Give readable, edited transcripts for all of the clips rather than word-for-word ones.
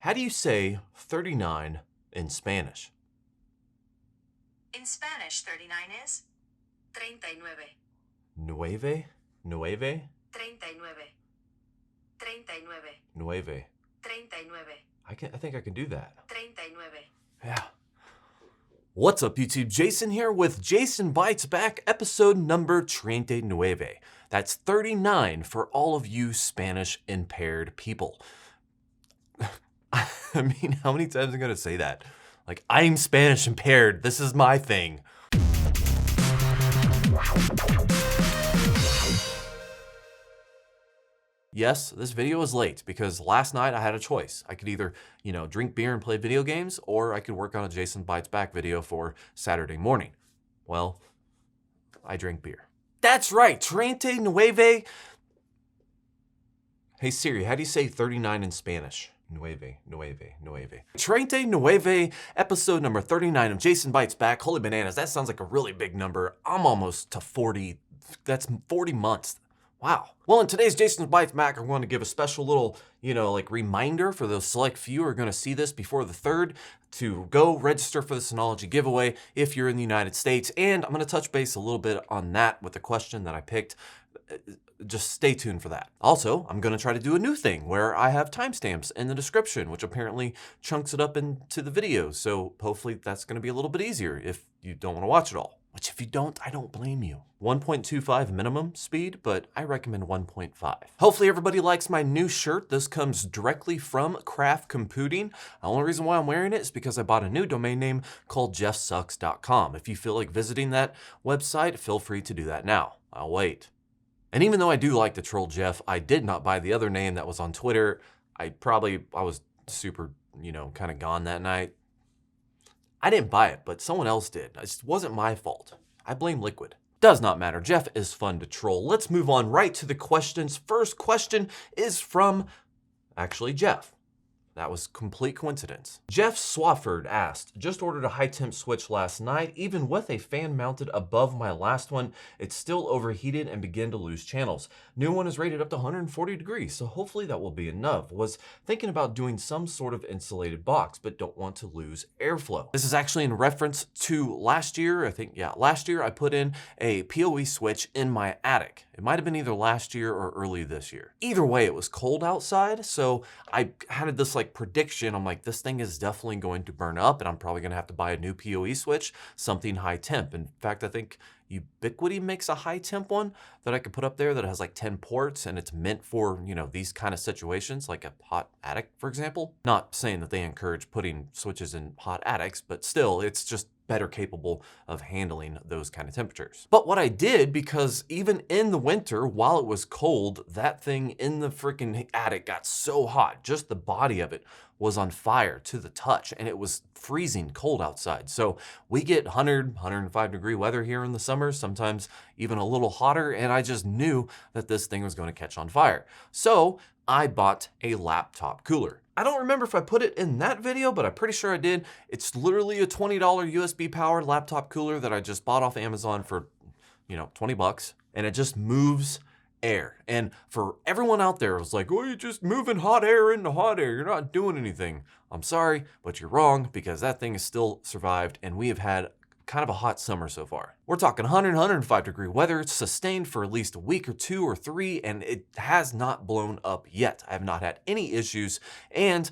How do you say 39 in Spanish? In Spanish, 39 is 39. Nueve? Nueve? 39. 39. Nueve. 39. I think I can do that. 39. Yeah. What's up, YouTube? Jason here with Jason Bytes Back, episode number 39. That's 39 for all of you Spanish impaired people. I mean, how many times am I going to say that? Like, I'm Spanish impaired. This is my thing. Yes, this video is late because last night I had a choice. I could either, drink beer and play video games, or I could work on a Jason Bytes Back video for Saturday morning. Well, I drank beer. That's right, 39. Hey Siri, how do you say 39 in Spanish? Nueve. 39, episode number 39 of Jason Bytes Back. Holy bananas, that sounds like a really big number. I'm almost to 40. That's 40 months. Wow. Well, in today's Jason Bytes Back, I'm going to give a special little, reminder for those select few who are going to see this before the 3rd to go register for the Synology giveaway if you're in the United States. And I'm going to touch base a little bit on that with the question that I picked. Just stay tuned for that. Also, I'm going to try to do a new thing where I have timestamps in the description, which apparently chunks it up into the video. So hopefully that's going to be a little bit easier if you don't want to watch it all. Which if you don't, I don't blame you. 1.25 minimum speed, but I recommend 1.5. Hopefully everybody likes my new shirt. This comes directly from Craft Computing. The only reason why I'm wearing it is because I bought a new domain name called jeffsucks.com. If you feel like visiting that website, feel free to do that now. I'll wait. And even though I do like to troll Jeff, I did not buy the other name that was on Twitter. I was super, kind of gone that night. I didn't buy it, but someone else did. It just wasn't my fault. I blame Liquid. Does not matter. Jeff is fun to troll. Let's move on right to the questions. First question is from, actually, Jeff. That was complete coincidence. Jeff Swafford asked, just ordered a high temp switch last night. Even with a fan mounted above my last one, it's still overheated and began to lose channels. New one is rated up to 140 degrees, so hopefully that will be enough. Was thinking about doing some sort of insulated box, but don't want to lose airflow. This is actually in reference to last year. Last year I put in a PoE switch in my attic. It might have been either last year or early this year. Either way, it was cold outside, so I had this prediction. I'm like, this thing is definitely going to burn up and I'm probably going to have to buy a new PoE switch, something high temp. In fact, I think Ubiquiti makes a high temp one that I could put up there that has like 10 ports and it's meant for, these kind of situations, like a hot attic, for example. Not saying that they encourage putting switches in hot attics, but still, it's just better capable of handling those kind of temperatures. But what I did, because even in the winter, while it was cold, that thing in the freaking attic got so hot, just the body of it was on fire to the touch, and it was freezing cold outside. So we get 100, 105 degree weather here in the summer, sometimes even a little hotter, and I just knew that this thing was going to catch on fire. So I bought a laptop cooler. I don't remember if I put it in that video, but I'm pretty sure I did. It's literally a $20 USB powered laptop cooler that I just bought off Amazon for, 20 bucks. And it just moves air. And for everyone out there, it's like, oh, you're just moving hot air into hot air. You're not doing anything. I'm sorry, but you're wrong, because that thing has still survived and we have had kind of a hot summer so far. We're talking 100, 105 degree weather. It's sustained for at least a week or 2 or 3, and it has not blown up yet. I have not had any issues, and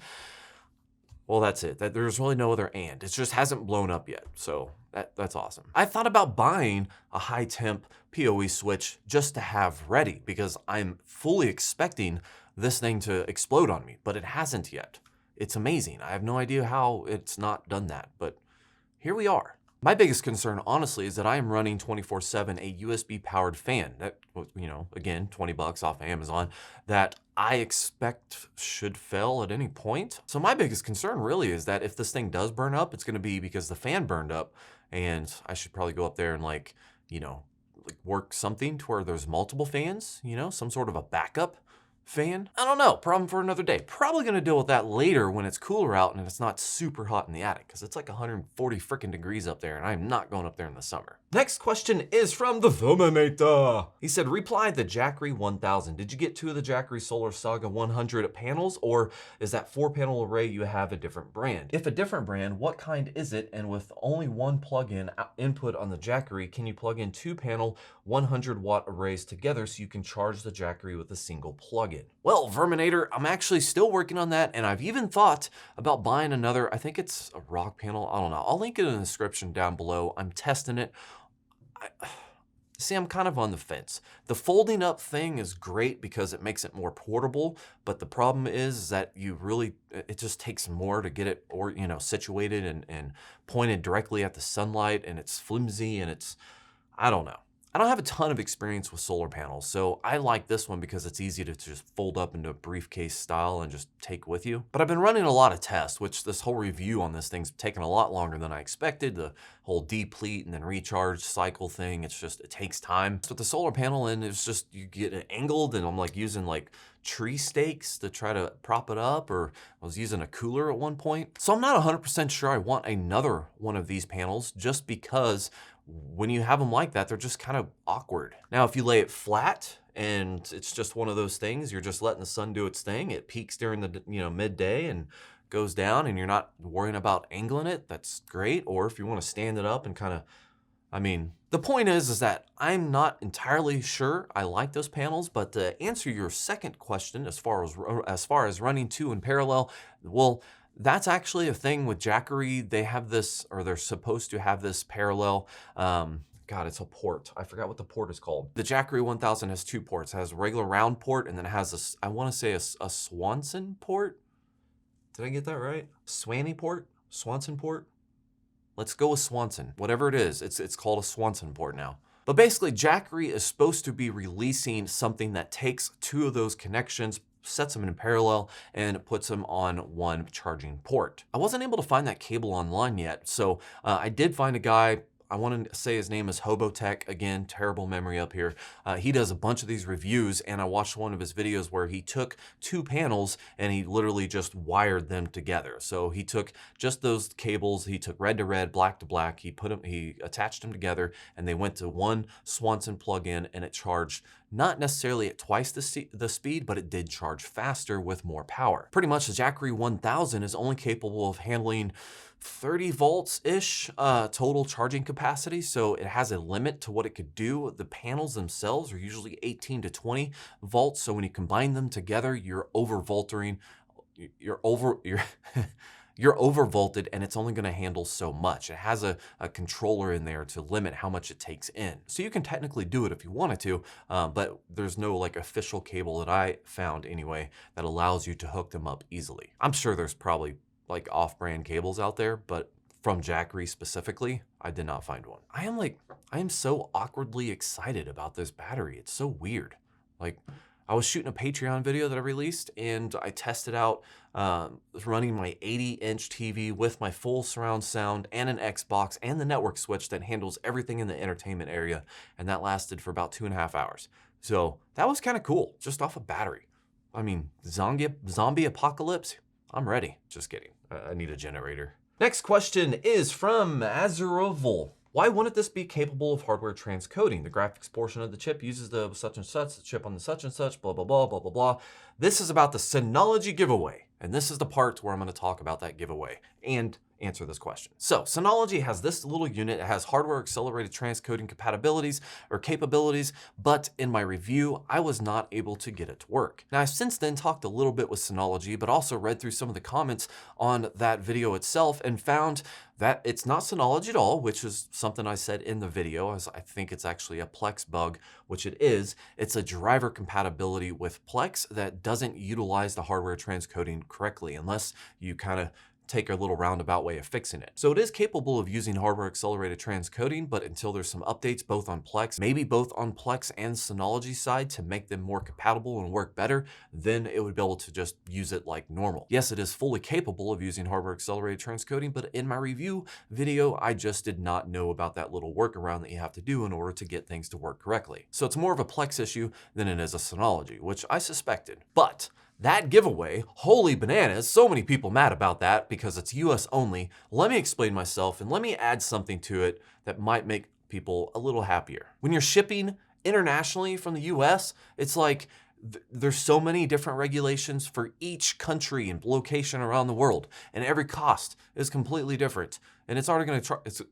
well, that's it. There's really no other and. It just hasn't blown up yet, so that's awesome. I thought about buying a high temp PoE switch just to have ready, because I'm fully expecting this thing to explode on me, but it hasn't yet. It's amazing. I have no idea how it's not done that, but here we are. My biggest concern, honestly, is that I am running 24/7 a USB-powered fan that, again, 20 bucks off Amazon, that I expect should fail at any point. So my biggest concern really is that if this thing does burn up, it's going to be because the fan burned up, and I should probably go up there and work something to where there's multiple fans, some sort of a backup fan? I don't know, problem for another day. Probably gonna deal with that later when it's cooler out and it's not super hot in the attic, because it's like 140 freaking degrees up there and I'm not going up there in the summer. Next question is from the Filminator. He said, reply the Jackery 1000. Did you get 2 of the Jackery Solar Saga 100 panels, or is that 4-panel array you have a different brand? If a different brand, what kind is it? And with only one plug-in input on the Jackery, can you plug in 2-panel 100-watt arrays together so you can charge the Jackery with a single plug-in? Well, Verminator, I'm actually still working on that, and I've even thought about buying another, I think it's a rock panel, I don't know. I'll link it in the description down below. I'm testing it. See, I'm kind of on the fence. The folding up thing is great because it makes it more portable, but the problem is that it just takes more to get it, or situated and pointed directly at the sunlight, and it's flimsy and I don't know. I don't have a ton of experience with solar panels, so I like this one because it's easy to just fold up into a briefcase style and just take with you. But I've been running a lot of tests, which this whole review on this thing's taken a lot longer than I expected. The whole deplete and then recharge cycle thing, it takes time. So with the solar panel, and it's just, you get it angled, and I'm like using like tree stakes to try to prop it up, or I was using a cooler at one point. So I'm not 100% sure I want another one of these panels, just because when you have them like that, they're just kind of awkward. Now, if you lay it flat and it's just one of those things, you're just letting the sun do its thing. It peaks during the midday and goes down, and you're not worrying about angling it. That's great. Or if you want to stand it up and kind of, the point is that I'm not entirely sure I like those panels. But to answer your second question, as far as running 2 in parallel, well, that's actually a thing with Jackery. They have this, or they're supposed to have this parallel. God, it's a port. I forgot what the port is called. The Jackery 1000 has 2 ports. It has a regular round port, and then it has I want to say a Swanson port. Did I get that right? Swanee port? Swanson port? Let's go with Swanson. Whatever it is, it's called a Swanson port now. But basically, Jackery is supposed to be releasing something that takes 2 of those connections, sets them in parallel, and puts them on one charging port. I wasn't able to find that cable online yet, so I did find a guy. I want to say his name is Hobotech. Again, terrible memory up here. He does a bunch of these reviews, and I watched one of his videos where he took 2 panels and he literally just wired them together. So he took just those cables, he took red to red, black to black, he attached them together, and they went to one Swanson plug-in, and it charged not necessarily at twice the speed, but it did charge faster with more power. Pretty much the Jackery 1000 is only capable of handling 30 volts-ish total charging capacity, so it has a limit to what it could do. The panels themselves are usually 18 to 20 volts, so when you combine them together, you're overvolting, you're overvolted, and it's only going to handle so much. It has a controller in there to limit how much it takes in. So you can technically do it if you wanted to, but there's no like official cable that I found anyway that allows you to hook them up easily. I'm sure there's probably like off-brand cables out there, but from Jackery specifically, I did not find one. I am so awkwardly excited about this battery. It's so weird. Like, I was shooting a Patreon video that I released, and I tested out running my 80-inch TV with my full surround sound and an Xbox and the network switch that handles everything in the entertainment area, and that lasted for about 2.5 hours. So that was kind of cool, just off a battery. Zombie apocalypse? I'm ready. Just kidding. I need a generator. Next question is from Azuroval. Why wouldn't this be capable of hardware transcoding? The graphics portion of the chip uses the such and such, the chip on the such and such, blah, blah, blah, blah, blah, blah. This is about the Synology giveaway. And this is the part where I'm going to talk about that giveaway and answer this question. So Synology has this little unit. It has hardware accelerated transcoding capabilities, but in my review, I was not able to get it to work. Now, I've since then talked a little bit with Synology, but also read through some of the comments on that video itself and found that it's not Synology at all, which is something I said in the video, as I think it's actually a Plex bug, which it is. It's a driver compatibility with Plex that doesn't utilize the hardware transcoding correctly, unless you kind of take a little roundabout way of fixing it. So it is capable of using hardware accelerated transcoding, but until there's some updates both on Plex, maybe both on Plex and Synology side to make them more compatible and work better, then it would be able to just use it like normal. Yes, it is fully capable of using hardware accelerated transcoding, but in my review video, I just did not know about that little workaround that you have to do in order to get things to work correctly. So it's more of a Plex issue than it is a Synology, which I suspected. But that giveaway, holy bananas, so many people mad about that because it's US only. Let me explain myself and let me add something to it that might make people a little happier. When you're shipping internationally from the US, it's like there's so many different regulations for each country and location around the world, and every cost is completely different. And it's already going to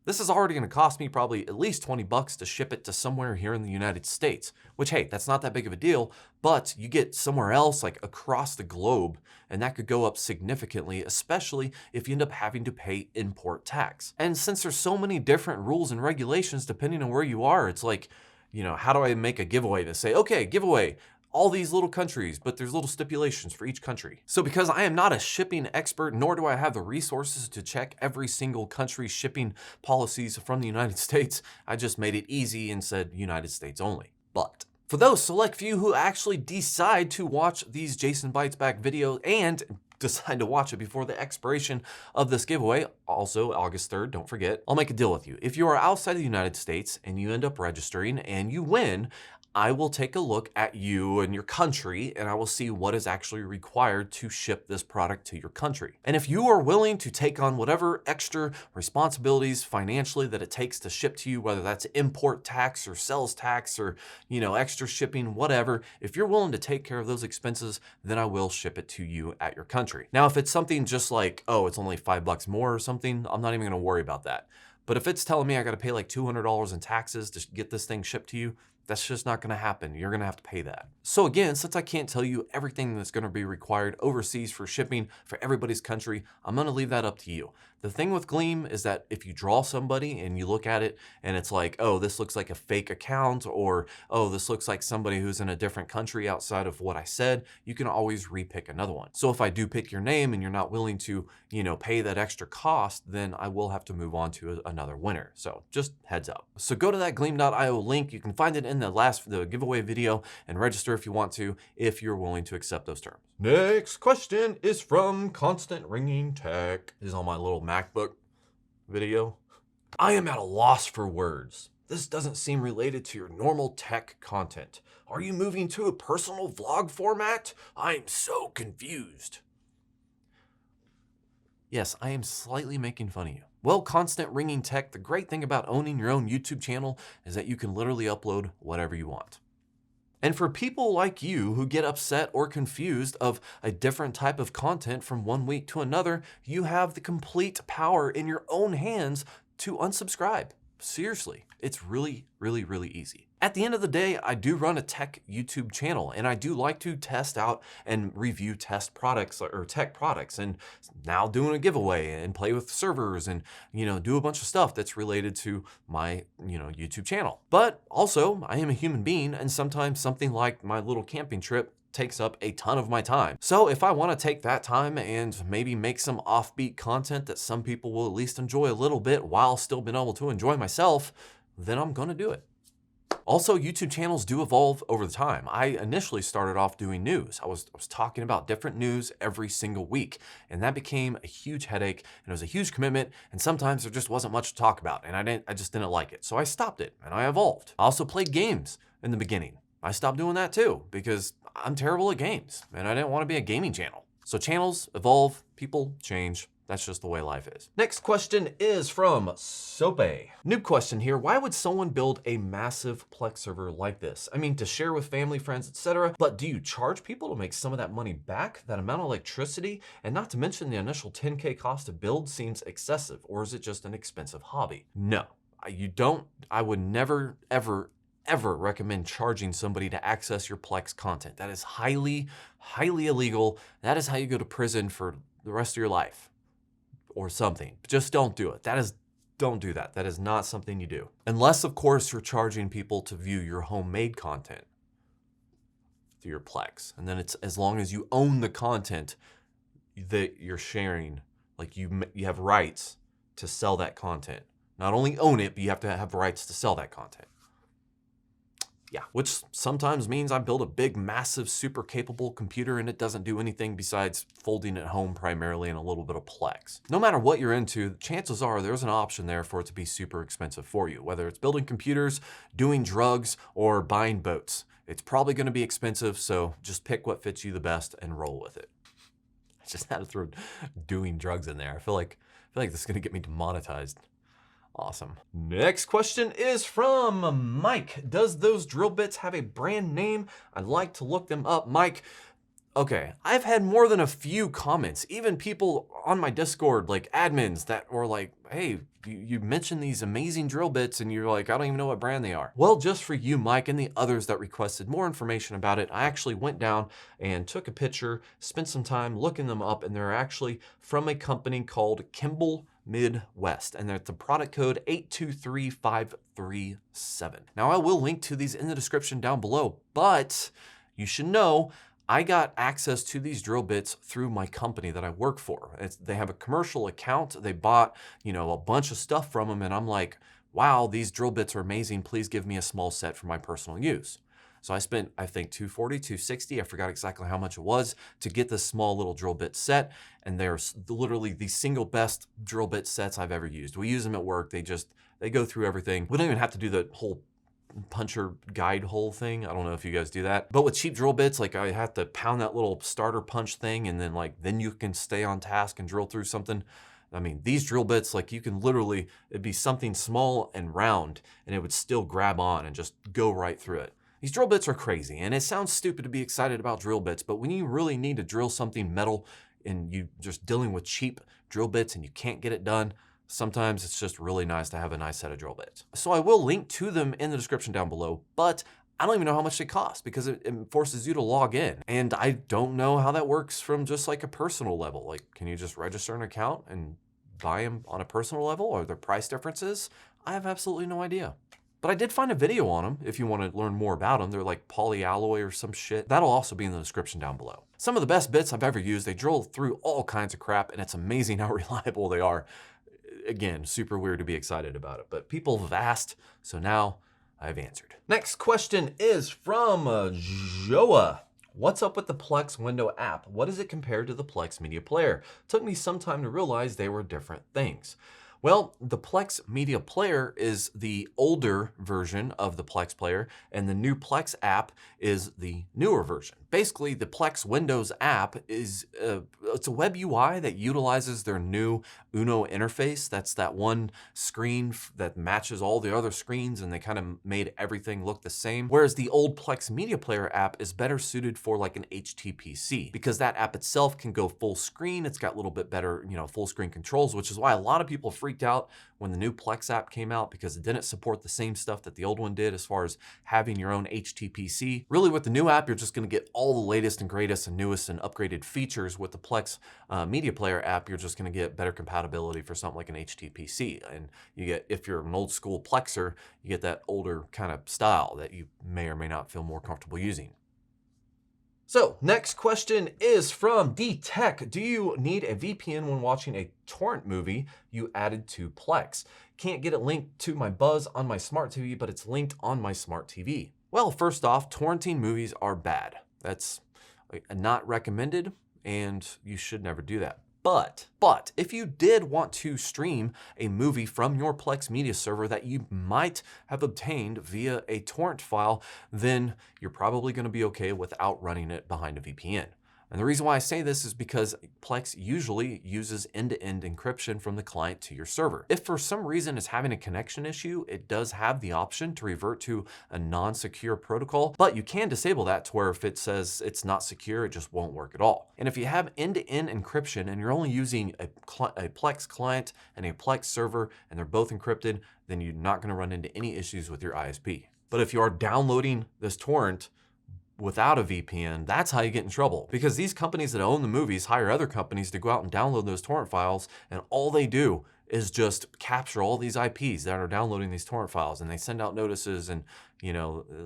this is already going to cost me probably at least $20 to ship it to somewhere here in the United States, which, hey, that's not that big of a deal, but you get somewhere else like across the globe, and that could go up significantly, especially if you end up having to pay import tax. And since there's so many different rules and regulations depending on where you are, it's like, you know, how do I make a giveaway to say, okay, giveaway all these little countries, but there's little stipulations for each country. So because I am not a shipping expert, nor do I have the resources to check every single country's shipping policies from the United States, I just made it easy and said United States only. But for those select few who actually decide to watch these Jason Bytes Back videos and decide to watch it before the expiration of this giveaway, also August 3rd, don't forget, I'll make a deal with you. If you are outside of the United States and you end up registering and you win, I will take a look at you and your country, and I will see what is actually required to ship this product to your country. And if you are willing to take on whatever extra responsibilities financially that it takes to ship to you, whether that's import tax or sales tax or, you know, extra shipping, whatever, if you're willing to take care of those expenses, then I will ship it to you at your country. Now, if it's something just like, oh, it's only $5 more or something, I'm not even gonna worry about that. But if it's telling me I gotta pay like $200 in taxes to get this thing shipped to you, that's just not gonna happen. You're gonna have to pay that. So again, since I can't tell you everything that's gonna be required overseas for shipping for everybody's country, I'm gonna leave that up to you. The thing with Gleam is that if you draw somebody and you look at it and it's like, oh, this looks like a fake account, or, oh, this looks like somebody who's in a different country outside of what I said, you can always repick another one. So if I do pick your name and you're not willing to, you know, pay that extra cost, then I will have to move on to another winner. So just heads up. So go to that gleam.io link. You can find it in the giveaway video and register if you want to, if you're willing to accept those terms. Next question is from Constant Ringing Tech. This is on my little MacBook video. I am at a loss for words. This doesn't seem related to your normal tech content. Are you moving to a personal vlog format? I'm so confused. Yes, I am slightly making fun of you. Well, Constant Ringing Tech, the great thing about owning your own YouTube channel is that you can literally upload whatever you want. And for people like you who get upset or confused of a different type of content from one week to another, you have the complete power in your own hands to unsubscribe. Seriously, it's really, really, really easy. At the end of the day, I do run a tech YouTube channel, and I do like to test out and review test products or tech products, and now doing a giveaway and play with servers and, you know, do a bunch of stuff that's related to my, you know, YouTube channel. But also, I am a human being, and sometimes something like my little camping trip takes up a ton of my time. So if I want to take that time and maybe make some offbeat content that some people will at least enjoy a little bit while still being able to enjoy myself, then I'm going to do it. Also, YouTube channels do evolve over the time. I initially started off doing news. I was talking about different news every single week, and that became a huge headache, and it was a huge commitment, and sometimes there just wasn't much to talk about, and I just didn't like it. So I stopped it, and I evolved. I also played games in the beginning. I stopped doing that too, because I'm terrible at games, and I didn't want to be a gaming channel. So channels evolve, people change. That's just the way life is. Next question is from Sope. Noob question here. Why would someone build a massive Plex server like this? I mean, to share with family, friends, etc. But do you charge people to make some of that money back? That amount of electricity? And not to mention the initial 10K cost to build seems excessive, or is it just an expensive hobby? No, you don't. I would never, ever recommend charging somebody to access your Plex content. That is highly, highly illegal. That is how you go to prison for the rest of your life. Or something. Just don't do it. Don't do that. That is not something you do. Unless, of course, you're charging people to view your homemade content through your Plex. And then it's as long as you own the content, that you're sharing, like you have rights to sell that content. Not only own it, but you have to have rights to sell that content. Yeah, which sometimes means I build a big, massive, super capable computer and it doesn't do anything besides folding at home primarily and a little bit of Plex. No matter what you're into, chances are there's an option there for it to be super expensive for you. Whether it's building computers, doing drugs, or buying boats. It's probably going to be expensive, so just pick what fits you the best and roll with it. I just had to throw doing drugs in there. I feel like this is going to get me demonetized. Awesome. Next question is from Mike. Does those drill bits have a brand name? I'd like to look them up. Mike, okay, I've had more than a few comments, even people on my Discord, like admins that were like, hey, you mentioned these amazing drill bits and you're like, I don't even know what brand they are. Well, just for you, Mike, and the others that requested more information about it, I actually went down and took a picture, spent some time looking them up, and they're actually from a company called Kimball Midwest, and they're the product code 823537. Now, I will link to these in the description down below, but you should know I got access to these drill bits through my company that I work for. They have a commercial account. They bought, a bunch of stuff from them, and I'm like, wow, these drill bits are amazing. Please give me a small set for my personal use. So I spent, I think, $240, $260, I forgot exactly how much it was, to get this small little drill bit set. And they're literally the single best drill bit sets I've ever used. We use them at work. They go through everything. We don't even have to do the whole puncher guide hole thing. I don't know if you guys do that. But with cheap drill bits, like I have to pound that little starter punch thing, and then you can stay on task and drill through something. I mean, these drill bits, like you can literally, it'd be something small and round, and it would still grab on and just go right through it. These drill bits are crazy, and it sounds stupid to be excited about drill bits, but when you really need to drill something metal and you just dealing with cheap drill bits and you can't get it done, sometimes it's just really nice to have a nice set of drill bits. So I will link to them in the description down below, but I don't even know how much they cost because it forces you to log in. And I don't know how that works from just like a personal level. Like, can you just register an account and buy them on a personal level? Are there price differences? I have absolutely no idea. But I did find a video on them if you want to learn more about them. They're like polyalloy or some shit. That'll also be in the description down below. Some of the best bits I've ever used. They drill through all kinds of crap, and it's amazing how reliable they are. Again, super weird to be excited about it, but people have asked, so now I've answered. Next question is from Joa. What's up with the Plex window app? What is it compared to the Plex media player? Took me some time to realize they were different things. Well, the Plex Media Player is the older version of the Plex Player, and the new Plex app is the newer version. Basically, the Plex Windows app is it's a web UI that utilizes their new Uno interface. That's that one screen that matches all the other screens, and they kind of made everything look the same. Whereas the old Plex Media Player app is better suited for like an HTPC, because that app itself can go full screen. It's got a little bit better, full screen controls, which is why a lot of people freaked out when the new Plex app came out, because it didn't support the same stuff that the old one did as far as having your own HTPC. Really, with the new app, you're just going to get all the latest and greatest and newest and upgraded features. With the Plex Media Player app, you're just going to get better compatibility for something like an HTPC. And you get, if you're an old school Plexer, you get that older kind of style that you may or may not feel more comfortable using. So, next question is from D-Tech. Do you need a VPN when watching a torrent movie you added to Plex? Can't get it linked to my Buzz on my smart TV, but it's linked on my smart TV. Well, first off, torrenting movies are bad. That's not recommended, and you should never do that. But if you did want to stream a movie from your Plex media server that you might have obtained via a torrent file, then you're probably going to be okay without running it behind a VPN. And the reason why I say this is because Plex usually uses end-to-end encryption from the client to your server. If for some reason it's having a connection issue, it does have the option to revert to a non-secure protocol, but you can disable that to where if it says it's not secure, it just won't work at all. And if you have end-to-end encryption and you're only using a Plex client and a Plex server and they're both encrypted, then you're not going to run into any issues with your ISP. But if you are downloading this torrent without a VPN, that's how you get in trouble. Because these companies that own the movies hire other companies to go out and download those torrent files, and all they do is just capture all these IPs that are downloading these torrent files, and they send out notices, and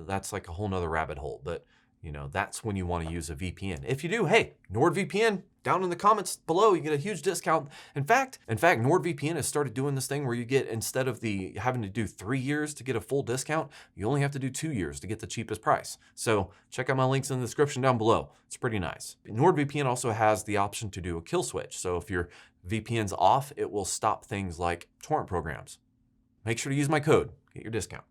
that's like a whole nother rabbit hole. But you know, that's when you want to use a VPN. If you do, hey, NordVPN, down in the comments below, you get a huge discount. In fact, NordVPN has started doing this thing where you get, instead of having to do 3 years to get a full discount, you only have to do 2 years to get the cheapest price. So check out my links in the description down below. It's pretty nice. NordVPN also has the option to do a kill switch. So if your VPN's off, it will stop things like torrent programs. Make sure to use my code, get your discount.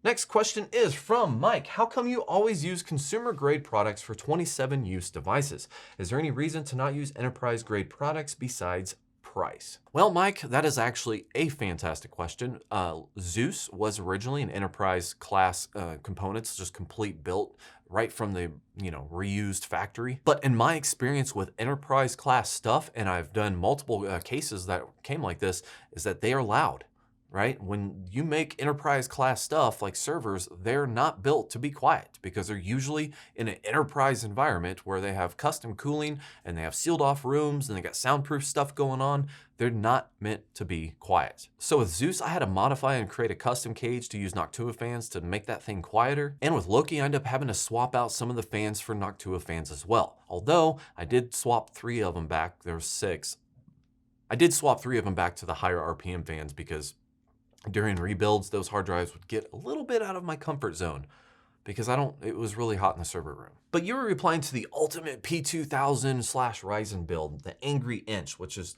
Next question is from Mike. How come you always use consumer grade products for 27 use devices? Is there any reason to not use enterprise grade products besides price? Well, Mike, that is actually a fantastic question. Zeus was originally an enterprise class components, just complete built right from the reused factory. But in my experience with enterprise class stuff, and I've done multiple cases that came like this, is that they are loud. Right? When you make enterprise class stuff like servers, they're not built to be quiet because they're usually in an enterprise environment where they have custom cooling and they have sealed off rooms and they got soundproof stuff going on. They're not meant to be quiet. So with Zeus, I had to modify and create a custom cage to use Noctua fans to make that thing quieter. And with Loki, I ended up having to swap out some of the fans for Noctua fans as well. Although I did swap 3 of them back, there were 6. I did swap 3 of them back to the higher RPM fans because during rebuilds, those hard drives would get a little bit out of my comfort zone because it was really hot in the server room. But you were replying to the ultimate P2000/Ryzen build, the Angry Inch, which is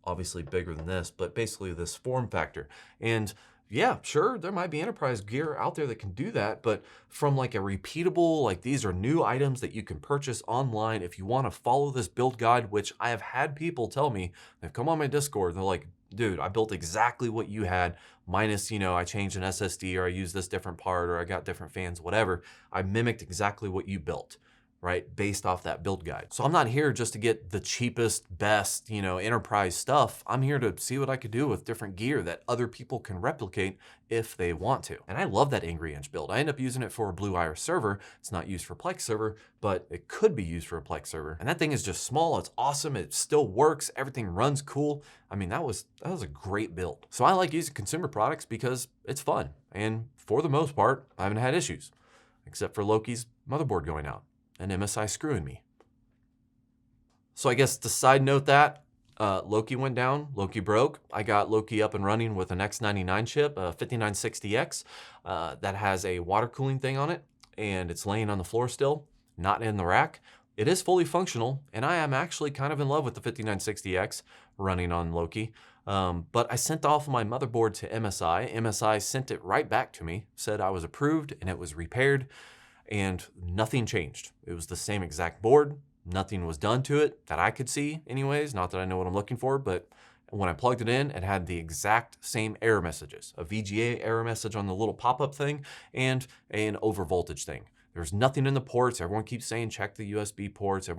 obviously bigger than this, but basically this form factor. And yeah, sure, there might be enterprise gear out there that can do that, but from like a repeatable, like these are new items that you can purchase online if you want to follow this build guide, which I have had people tell me, they've come on my Discord, they're like, dude, I built exactly what you had, minus, I changed an SSD or I used this different part or I got different fans, whatever. I mimicked exactly what you built, right? Based off that build guide. So I'm not here just to get the cheapest, best, enterprise stuff. I'm here to see what I could do with different gear that other people can replicate if they want to. And I love that Angry Inch build. I end up using it for a Blue Iris server. It's not used for Plex server, but it could be used for a Plex server. And that thing is just small. It's awesome. It still works. Everything runs cool. I mean, that was a great build. So I like using consumer products because it's fun. And for the most part, I haven't had issues, except for Loki's motherboard going out and MSI screwing me. So I guess to side note that, Loki went down, Loki broke. I got Loki up and running with an X99 chip, a 5960X, that has a water cooling thing on it, and it's laying on the floor still, not in the rack. It is fully functional, and I am actually kind of in love with the 5960X running on Loki. But I sent off my motherboard to MSI. MSI sent it right back to me, said I was approved and it was repaired, and nothing changed. It was the same exact board. Nothing was done to it that I could see anyways. Not that I know what I'm looking for, but when I plugged it in, it had the exact same error messages. A VGA error message on the little pop-up thing and an overvoltage thing. There's nothing in the ports. Everyone keeps saying check the USB ports.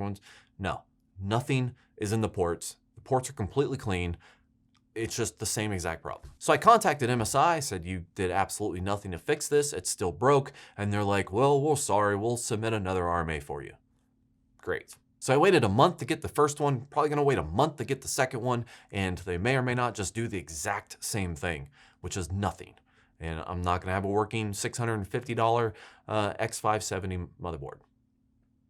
No, nothing is in the ports. The ports are completely clean. It's just the same exact problem. So I contacted MSI, said you did absolutely nothing to fix this. It's still broke. And they're like, well, we're sorry. We'll submit another RMA for you. Great. So I waited a month to get the first one, probably gonna wait a month to get the second one, and they may or may not just do the exact same thing, which is nothing. And I'm not gonna have a working $650 X570 motherboard.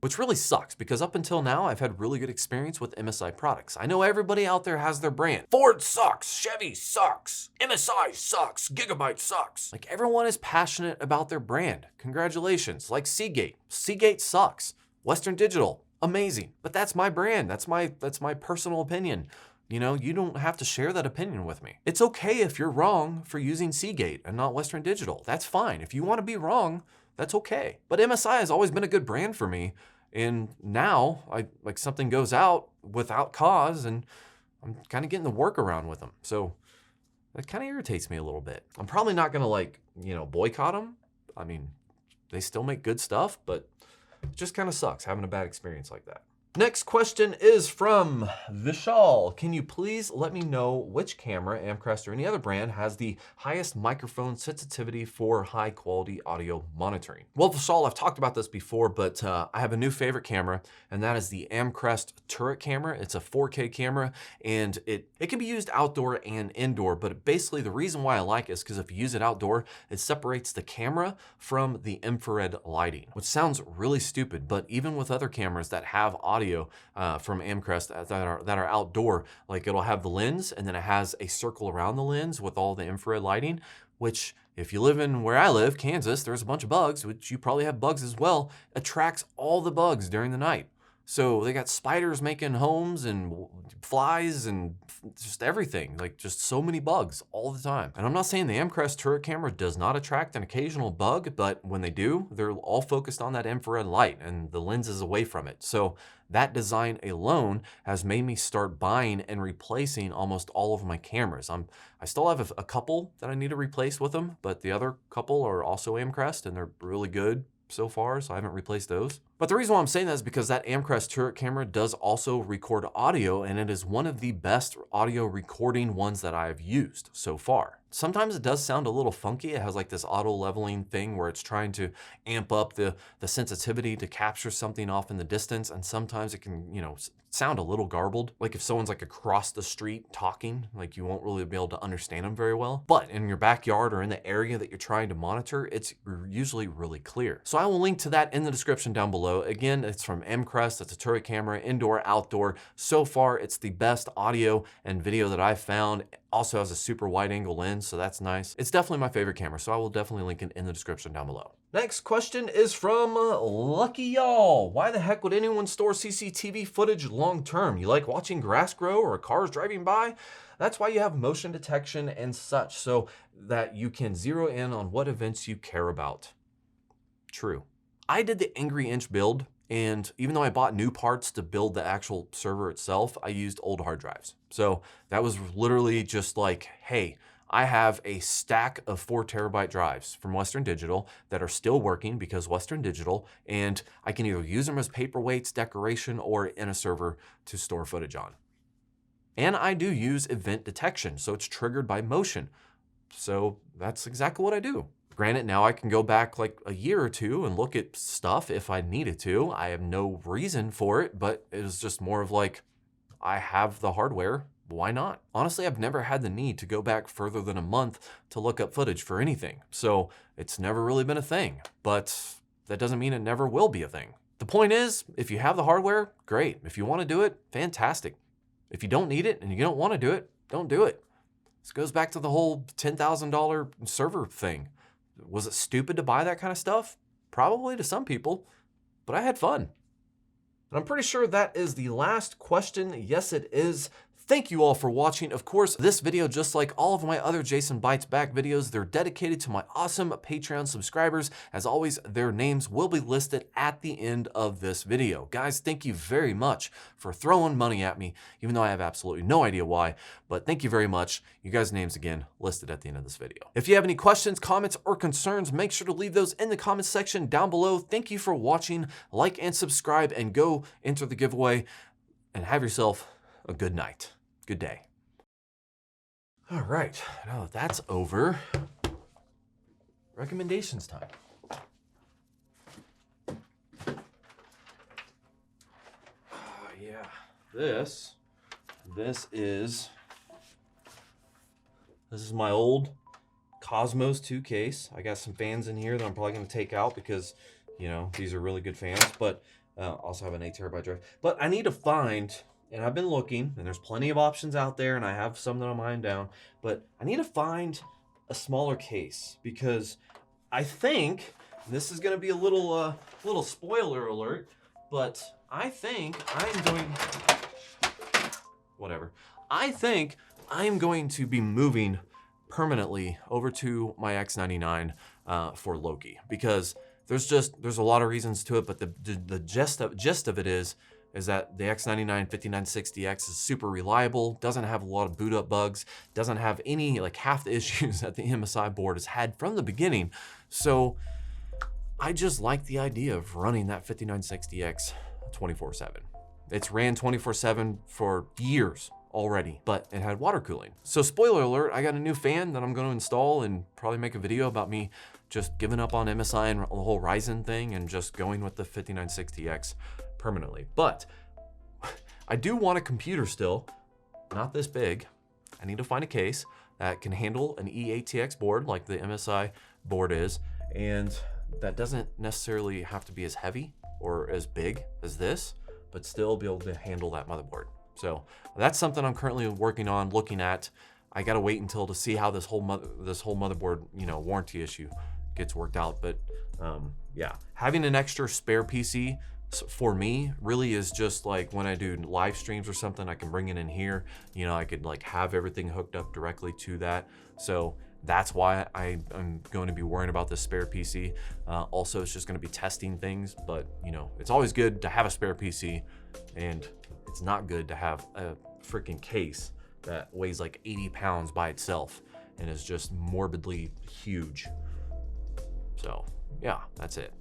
Which really sucks because up until now, I've had really good experience with MSI products. I know everybody out there has their brand. Ford sucks, Chevy sucks, MSI sucks, Gigabyte sucks. Like everyone is passionate about their brand. Congratulations, like Seagate. Seagate sucks. Western Digital, amazing. But that's my brand, that's my personal opinion. You don't have to share that opinion with me. It's okay if you're wrong for using Seagate and not Western Digital. That's fine. If you want to be wrong, that's okay. But MSI has always been a good brand for me. And now, something goes out without cause, and I'm kind of getting the workaround with them. So that kind of irritates me a little bit. I'm probably not gonna boycott them. I mean, they still make good stuff, but it just kind of sucks having a bad experience like that. Next question is from Vishal. Can you please let me know which camera, Amcrest or any other brand, has the highest microphone sensitivity for high quality audio monitoring? Well, Vishal, I've talked about this before, but I have a new favorite camera, and that is the Amcrest turret camera. It's a 4K camera, and it can be used outdoor and indoor, but basically the reason why I like it is because if you use it outdoor, it separates the camera from the infrared lighting, which sounds really stupid, but even with other cameras that have audio from Amcrest that are outdoor, like it'll have the lens and then it has a circle around the lens with all the infrared lighting, which if you live in where I live, Kansas, there's a bunch of bugs, which you probably have bugs as well, attracts all the bugs during the night. So they got spiders making homes and flies and just everything, like just so many bugs all the time. And I'm not saying the Amcrest turret camera does not attract an occasional bug, but when they do, they're all focused on that infrared light and the lens is away from it. So that design alone has made me start buying and replacing almost all of my cameras. I still have a couple that I need to replace with them, but the other couple are also Amcrest and they're really good so far, so I haven't replaced those. But the reason why I'm saying that is because that Amcrest turret camera does also record audio, and it is one of the best audio recording ones that I've used so far. Sometimes it does sound a little funky. It has like this auto leveling thing where it's trying to amp up the sensitivity to capture something off in the distance, and sometimes it can, sound a little garbled. Like if someone's like across the street talking, like you won't really be able to understand them very well. But in your backyard or in the area that you're trying to monitor, it's usually really clear. So I will link to that in the description down below. Again, it's from Amcrest. It's a turret camera, indoor, outdoor. So far, it's the best audio and video that I've found. Also has a super wide angle lens, so that's nice. It's definitely my favorite camera, so I will definitely link it in the description down below. Next question is from Lucky Y'all. Why the heck would anyone store CCTV footage long term? You like watching grass grow or cars driving by? That's why you have motion detection and such, so that you can zero in on what events you care about. True. I did the Angry Inch build, and even though I bought new parts to build the actual server itself, I used old hard drives. So that was literally just like, hey, I have a stack of 4 terabyte drives from Western Digital that are still working because Western Digital, and I can either use them as paperweights, decoration, or in a server to store footage on. And I do use event detection, so it's triggered by motion. So that's exactly what I do. Granted, now I can go back like a year or two and look at stuff if I needed to. I have no reason for it, but it was just more of like, I have the hardware, why not? Honestly, I've never had the need to go back further than a month to look up footage for anything. So it's never really been a thing, but that doesn't mean it never will be a thing. The point is, if you have the hardware, great. If you want to do it, fantastic. If you don't need it and you don't want to do it, don't do it. This goes back to the whole $10,000 server thing. Was it stupid to buy that kind of stuff? Probably to some people, but I had fun. And I'm pretty sure that is the last question. Yes, it is. Thank you all for watching. Of course, this video, just like all of my other Jason Bytes Back videos, they're dedicated to my awesome Patreon subscribers. As always, their names will be listed at the end of this video. Guys, thank you very much for throwing money at me, even though I have absolutely no idea why, but thank you very much. You guys' names, again, listed at the end of this video. If you have any questions, comments, or concerns, make sure to leave those in the comments section down below. Thank you for watching. Like and subscribe and go enter the giveaway, and have yourself a good night. Good day. All right, now that that's over, recommendations time. Yeah, this is my old Cosmos 2 case. I got some fans in here that I'm probably gonna take out because, these are really good fans, but also have an 8 terabyte drive. But I need to find, and I've been looking, and there's plenty of options out there, and I have some that I'm eyeing down, but I need to find a smaller case because I think, this is going to be a little spoiler alert, but I think I'm going to be moving permanently over to my X99 for Loki, because there's a lot of reasons to it, but the gist of it is that the X99 5960X is super reliable, doesn't have a lot of boot up bugs, doesn't have any, like half the issues that the MSI board has had from the beginning. So I just like the idea of running that 5960X 24/7. It's ran 24/7 for years already, but it had water cooling. So spoiler alert, I got a new fan that I'm going to install and probably make a video about me just giving up on MSI and the whole Ryzen thing and just going with the 5960X permanently. But I do want a computer still, not this big. I need to find a case that can handle an eATX board like the MSI board is, and that doesn't necessarily have to be as heavy or as big as this, but still be able to handle that motherboard. So that's something I'm currently working on, looking at. I gotta wait until to see how this whole motherboard, you know, warranty issue gets worked out. But yeah, having an extra spare PC for me really is just like when I do live streams or something, I can bring it in here. You know, I could like have everything hooked up directly to that. So that's why I'm going to be worrying about this spare PC. Also, it's just going to be testing things, but you know, it's always good to have a spare PC, and it's not good to have a freaking case that weighs like 80 pounds by itself and is just morbidly huge. So yeah, that's it.